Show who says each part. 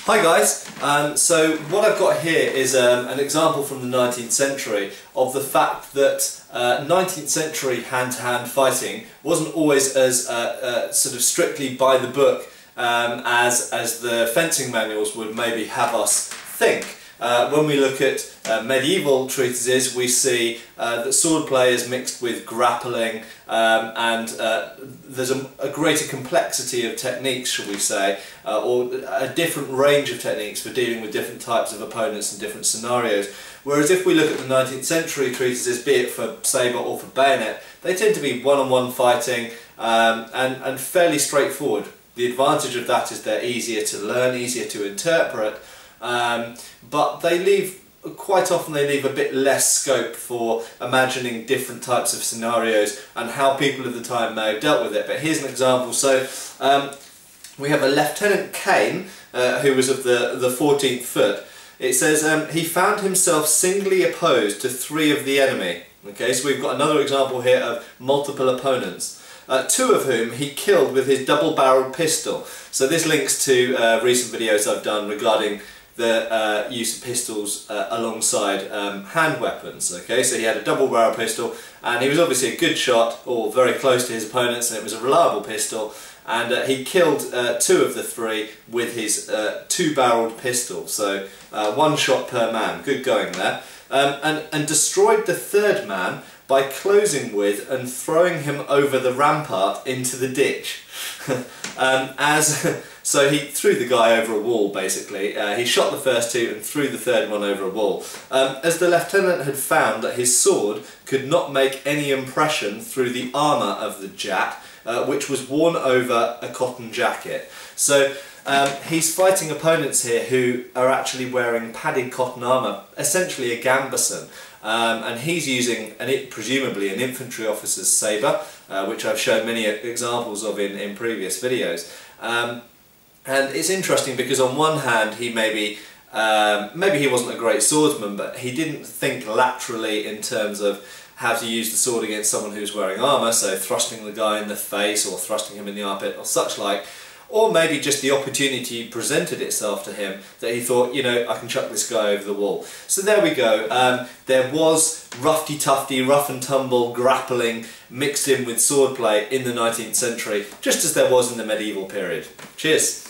Speaker 1: Hi guys, so what I've got here is an example from the 19th century of the fact that 19th century hand-to-hand fighting wasn't always as sort of strictly by the book as the fencing manuals would maybe have us think. When we look at medieval treatises, we see that swordplay is mixed with grappling, and there's a greater complexity of techniques, shall we say, or a different range of techniques for dealing with different types of opponents and different scenarios. Whereas if we look at the 19th century treatises, be it for sabre or for bayonet, they tend to be one-on-one fighting and fairly straightforward. The advantage of that is they're easier to learn, easier to interpret, but they leave, quite often they leave a bit less scope for imagining different types of scenarios and how people of the time may have dealt with it. But here's an example. So we have a Lieutenant Kane, who was of the 14th foot. It says he found himself singly opposed to 3 of the enemy. Okay, so we've got another example here of multiple opponents. 2 of whom he killed with his double-barreled pistol. So this links to recent videos I've done regarding the use of pistols alongside hand weapons. Okay, so he had a double-barrel pistol, and he was obviously a good shot, or very close to his opponents, and it was a reliable pistol. And he killed 2 of the 3 with his 2-barreled pistol. So 1 shot per man. Good going there. And destroyed the 3rd man by closing with and throwing him over the rampart into the ditch. So he threw the guy over a wall, basically. He shot the first 2 and threw the 3rd one over a wall. As the lieutenant had found that his sword could not make any impression through the armour of the Jap, which was worn over a cotton jacket. So he's fighting opponents here who are actually wearing padded cotton armour, essentially a gambeson. And he's using, presumably, an infantry officer's sabre, which I've shown many examples of in previous videos. And it's interesting because on one hand he maybe he wasn't a great swordsman, but he didn't think laterally in terms of how to use the sword against someone who's wearing armour, so thrusting the guy in the face or thrusting him in the armpit or such like. Or maybe just the opportunity presented itself to him that he thought, you know, I can chuck this guy over the wall. So there we go. There was roughy-tufty, rough and tumble grappling mixed in with swordplay in the 19th century, just as there was in the medieval period. Cheers!